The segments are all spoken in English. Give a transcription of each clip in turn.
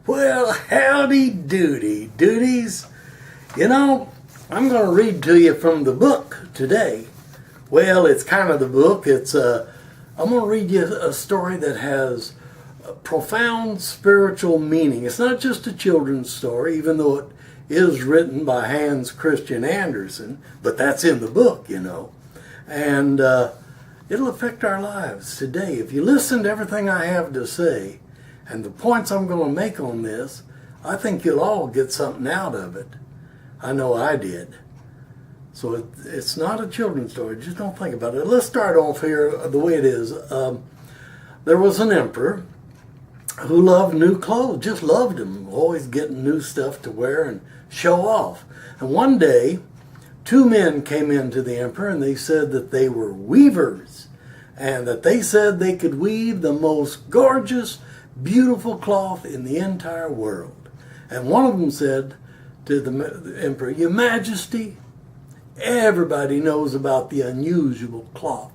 Well, howdy doody, duties. You know, I'm going to read to you from the book today. Well, it's kind of the book. I'm going to read you a story that has a profound spiritual meaning. It's not just a children's story, even though it is written by Hans Christian Andersen, but that's in the book, you know. And it'll affect our lives today. If you listen to everything I have to say, and the points I'm going to make on this, I think you'll all get something out of it. I know I did. So it's not a children's story. Just don't think about it. Let's start off here the way it is. There was an emperor who loved new clothes, just loved them, always getting new stuff to wear and show off. And one day, two men came in to the emperor and they said that they were weavers and that they said they could weave the most gorgeous, beautiful cloth in the entire world. And one of them said to the emperor, "Your Majesty, everybody knows about the unusual cloth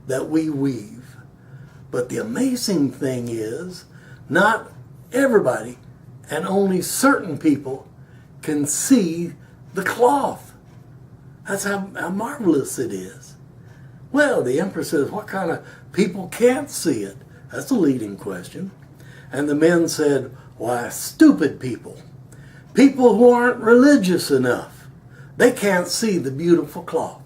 that we weave. But the amazing thing is, not everybody and only certain people can see the cloth." That's how marvelous it is. Well, the emperor says, what kind of people can't see it? That's a leading question. And the men said, why, stupid people. People who aren't religious enough. They can't see the beautiful cloth.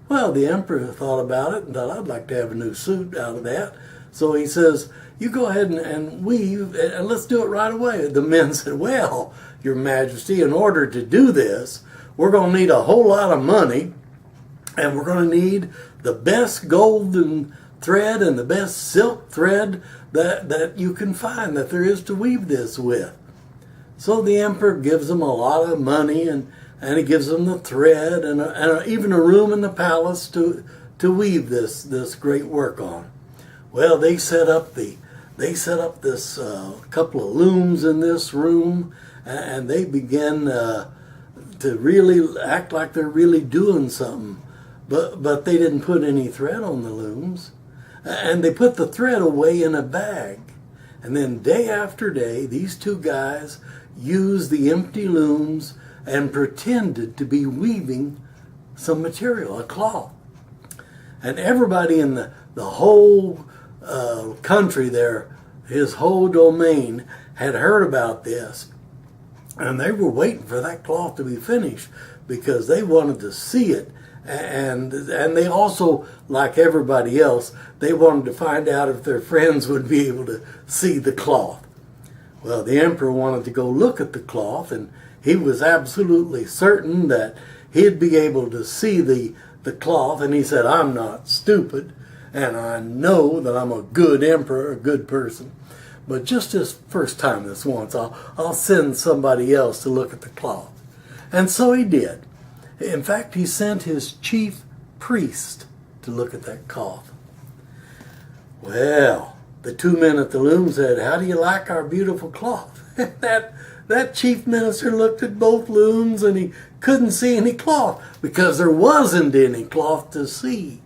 Well, the emperor thought about it and thought, I'd like to have a new suit out of that. So he says, you go ahead and weave, and let's do it right away. The men said, well, Your Majesty, in order to do this, we're going to need a whole lot of money, and we're going to need the best golden thread and the best silk thread that you can find, that there is to weave this with. So the emperor gives them a lot of money, and he gives them the thread and even a room in the palace to weave this great work on. Well, they set up this couple of looms in this room, and they begin to really act like they're really doing something. But they didn't put any thread on the looms. And they put the thread away in a bag. And then day after day, these two guys used the empty looms and pretended to be weaving some material, a cloth. And everybody in the whole country there, his whole domain, had heard about this. And they were waiting for that cloth to be finished because they wanted to see it. And they also, like everybody else, they wanted to find out if their friends would be able to see the cloth. Well, the emperor wanted to go look at the cloth, and he was absolutely certain that he'd be able to see the cloth, and he said, I'm not stupid, and I know that I'm a good emperor, a good person, but just this first time this once, I'll send somebody else to look at the cloth. And so he did. In fact, he sent his chief priest to look at that cloth. Well, the two men at the loom said, how do you like our beautiful cloth? that chief minister looked at both looms and he couldn't see any cloth because there wasn't any cloth to see.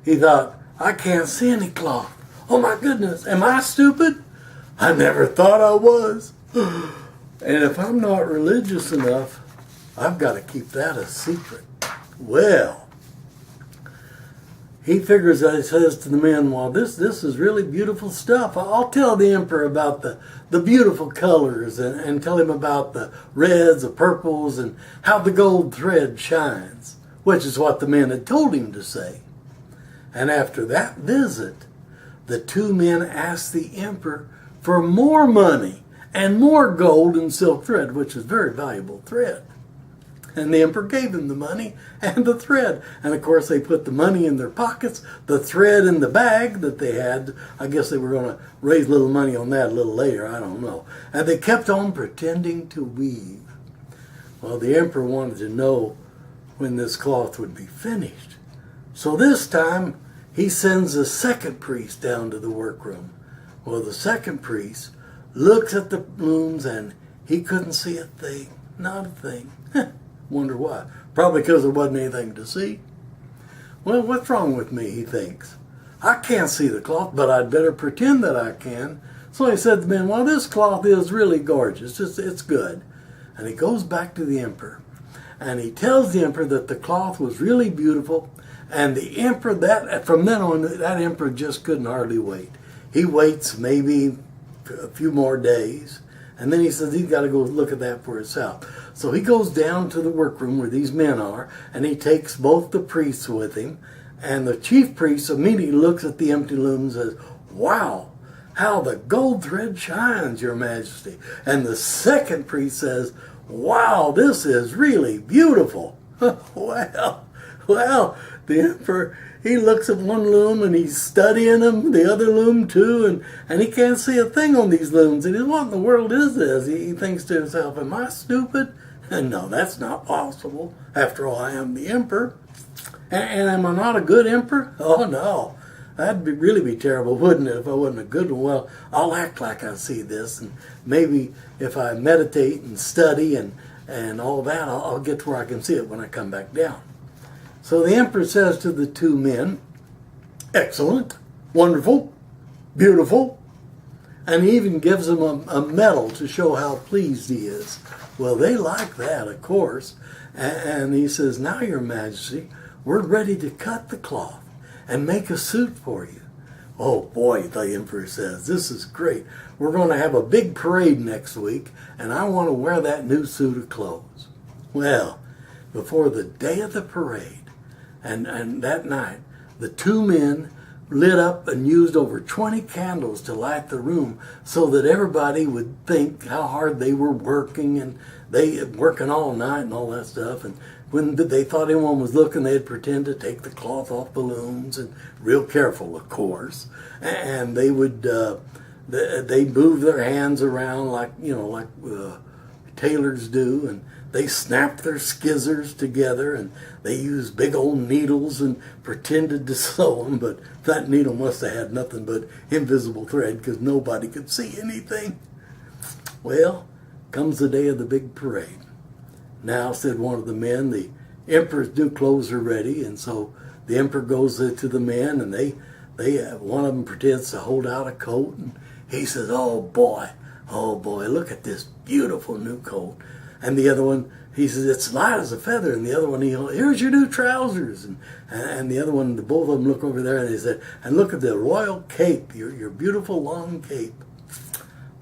He thought, I can't see any cloth. Oh my goodness, am I stupid? I never thought I was. And if I'm not religious enough, I've got to keep that a secret. Well, he figures that he says to the men, well, this is really beautiful stuff. I'll tell the emperor about the beautiful colors and tell him about the reds, the purples, and how the gold thread shines, which is what the men had told him to say. And after that visit, the two men asked the emperor for more money and more gold and silk thread, which is very valuable thread. And the emperor gave him the money and the thread. And of course they put the money in their pockets, the thread in the bag that they had. I guess they were going to raise a little money on that a little later, I don't know. And they kept on pretending to weave. Well, the emperor wanted to know when this cloth would be finished. So this time he sends a second priest down to the workroom. Well, the second priest looks at the looms and he couldn't see a thing, not a thing. Wonder why. Probably because there wasn't anything to see. Well, what's wrong with me, he thinks. I can't see the cloth, but I'd better pretend that I can So he said to the men, well, this cloth is really gorgeous. It's good. And he goes back to the emperor. And he tells the emperor that the cloth was really beautiful. And the emperor, from then on, that emperor just couldn't hardly wait. He waits maybe a few more days. And then he says he's got to go look at that for himself. So he goes down to the workroom where these men are. And he takes both the priests with him. And the chief priest immediately looks at the empty loom and says, wow, how the gold thread shines, your majesty. And the second priest says, wow, this is really beautiful. Well, the emperor, he looks at one loom and he's studying them, the other loom too, and he can't see a thing on these looms. And he says, what in the world is this? He thinks to himself, am I stupid? And no, that's not possible. After all, I am the emperor. And am I not a good emperor? Oh, no. That'd really be terrible, wouldn't it, if I wasn't a good one? Well, I'll act like I see this, and maybe if I meditate and study and all that, I'll get to where I can see it when I come back down. So the emperor says to the two men, excellent, wonderful, beautiful, and he even gives them a medal to show how pleased he is. Well, they like that, of course, and he says, now, your majesty, we're ready to cut the cloth and make a suit for you. Oh boy, the emperor says, this is great. We're going to have a big parade next week, and I want to wear that new suit of clothes. Well, before the day of the parade, and that night, the two men lit up and used over 20 candles to light the room so that everybody would think how hard they were working, and they working all night and all that stuff. And when they thought anyone was looking, they'd pretend to take the cloth off the looms, and real careful, of course. And they would they move their hands around like tailors do, and they snapped their skizzers together, and they used big old needles and pretended to sew them, but that needle must have had nothing but invisible thread because nobody could see anything. Well, comes the day of the big parade. Now, said one of the men, the emperor's new clothes are ready, and so the emperor goes to the men, and they one of them pretends to hold out a coat, and he says, oh boy, look at this beautiful new coat. And the other one, he says, it's light as a feather. And the other one, here's your new trousers. And the other one, both of them look over there and they said, and look at the royal cape, your beautiful long cape.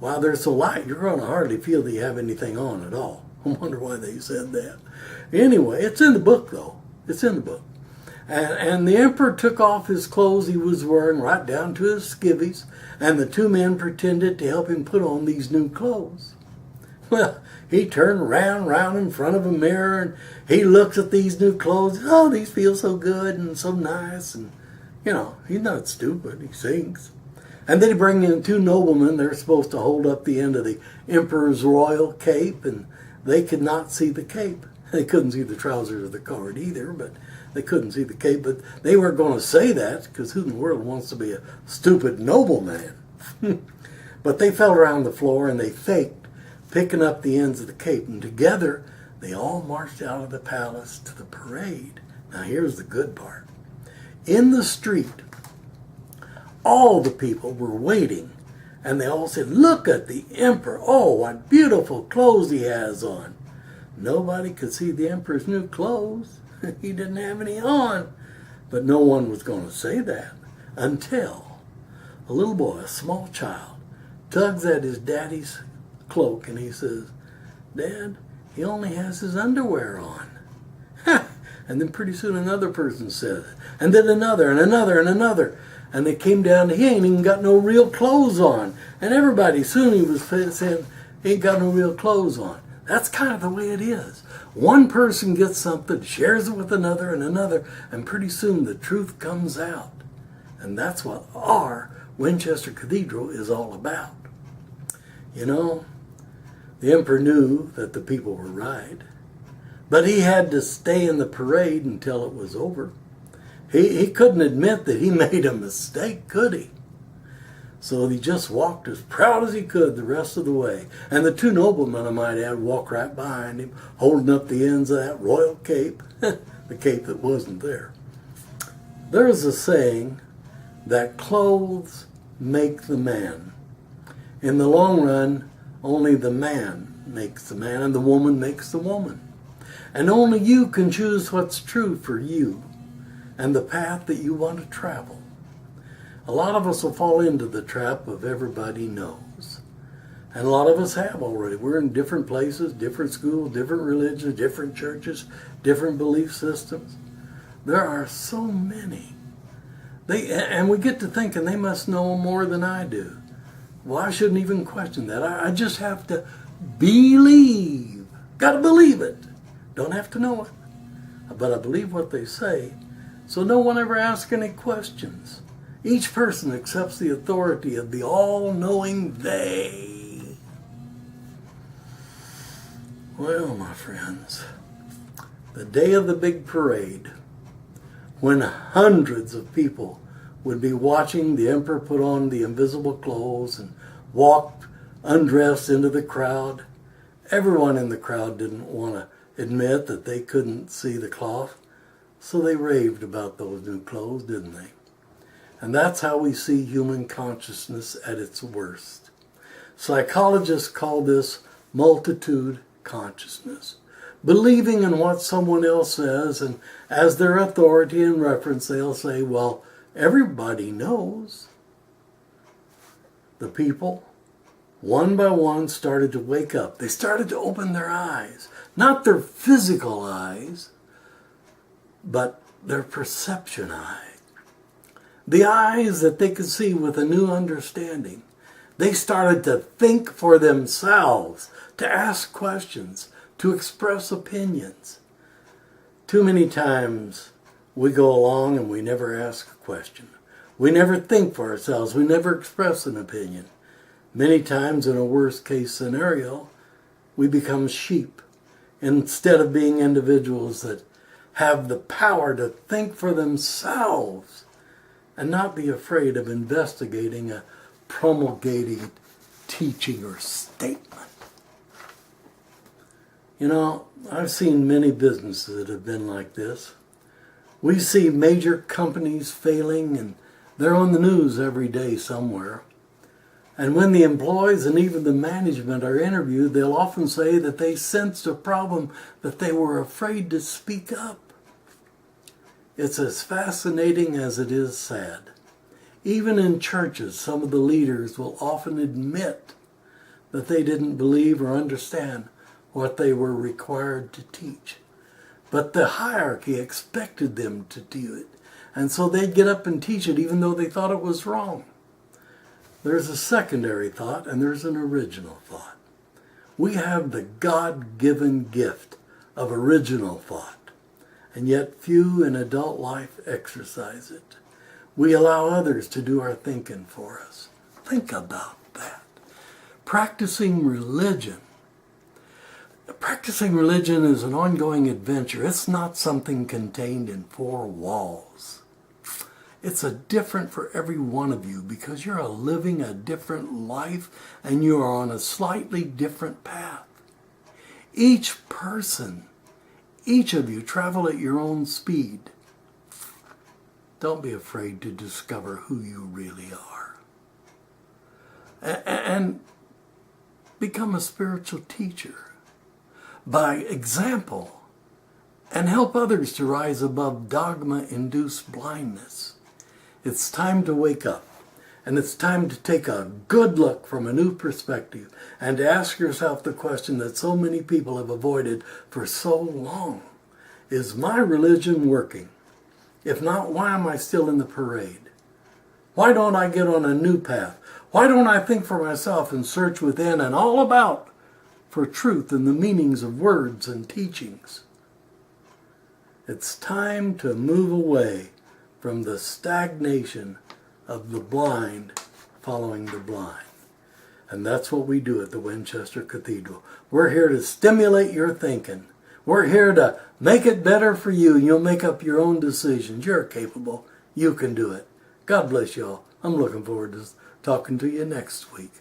While they're so light, you're going to hardly feel that you have anything on at all. I wonder why they said that. Anyway, it's in the book, though. It's in the book. And the emperor took off his clothes he was wearing right down to his skivvies, and the two men pretended to help him put on these new clothes. Well, he turned round in front of a mirror, and he looks at these new clothes. Oh, these feel so good and so nice. And, he's not stupid. He thinks. And then he brings in two noblemen. They're supposed to hold up the end of the emperor's royal cape, and they could not see the cape. They couldn't see the trousers of the card either, but they couldn't see the cape. But they weren't going to say that, because who in the world wants to be a stupid nobleman? But they fell around the floor, and they faked picking up the ends of the cape, and together they all marched out of the palace to the parade. Now here's the good part. In the street, all the people were waiting, and they all said, look at the emperor. Oh, what beautiful clothes he has on. Nobody could see the emperor's new clothes. He didn't have any on. But no one was going to say that until a little boy, a small child, tugs at his daddy's cloak, and he says, Dad, he only has his underwear on. And then pretty soon another person says it, and then another and another and another, and they came down to he ain't even got no real clothes on. And everybody soon he was saying he ain't got no real clothes on. That's kind of the way it is. One person gets something, shares it with another and another, and pretty soon the truth comes out. And that's what our Winchester Cathedral is all about. The emperor knew that the people were right, but he had to stay in the parade until it was over. He couldn't admit that he made a mistake, could he? So he just walked as proud as he could the rest of the way. And the two noblemen, I might add, walked right behind him, holding up the ends of that royal cape, the cape that wasn't there. There's a saying that clothes make the man. In the long run, only the man makes the man and the woman makes the woman. And only you can choose what's true for you and the path that you want to travel. A lot of us will fall into the trap of everybody knows. And a lot of us have already. We're in different places, different schools, different religions, different churches, different belief systems. There are so many. And we get to thinking they must know more than I do. Well, I shouldn't even question that. I just have to believe. Got to believe it. Don't have to know it. But I believe what they say. So no one ever asks any questions. Each person accepts the authority of the all-knowing they. Well, my friends, the day of the big parade, when hundreds of people would be watching the emperor put on the invisible clothes and walk undressed into the crowd, everyone in the crowd didn't want to admit that they couldn't see the cloth, so they raved about those new clothes, didn't they? And that's how we see human consciousness at its worst. Psychologists call this multitude consciousness. Believing in what someone else says, and as their authority and reference, they'll say, well, everybody knows. The people, one by one, started to wake up. They started to open their eyes. Not their physical eyes, but their perception eyes. The eyes that they could see with a new understanding. They started to think for themselves, to ask questions, to express opinions. Too many times we go along and we never ask a question. We never think for ourselves. We never express an opinion. Many times in a worst case scenario, we become sheep instead of being individuals that have the power to think for themselves and not be afraid of investigating a promulgating teaching or statement. You know, I've seen many businesses that have been like this. We see major companies failing, and they're on the news every day somewhere. And when the employees and even the management are interviewed, they'll often say that they sensed a problem that they were afraid to speak up. It's as fascinating as it is sad. Even in churches, some of the leaders will often admit that they didn't believe or understand what they were required to teach. But the hierarchy expected them to do it. And so they'd get up and teach it even though they thought it was wrong. There's a secondary thought and there's an original thought. We have the God-given gift of original thought. And yet few in adult life exercise it. We allow others to do our thinking for us. Think about that. Practicing religion. Practicing religion is an ongoing adventure. It's not something contained in four walls. It's a different for every one of you because you're living a different life and you are on a slightly different path. Each person, each of you travel at your own speed. Don't be afraid to discover who you really are. And become a spiritual teacher by example and help others to rise above dogma-induced blindness. It's time to wake up, and it's time to take a good look from a new perspective and to ask yourself the question that so many people have avoided for so long. Is my religion working? If not, why am I still in the parade? Why don't I get on a new path? Why don't I think for myself and search within and all about for truth and the meanings of words and teachings? It's time to move away from the stagnation of the blind following the blind. And that's what we do at the Winchester Cathedral. We're here to stimulate your thinking. We're here to make it better for you. You'll make up your own decisions. You're capable. You can do it. God bless y'all. I'm looking forward to talking to you next week.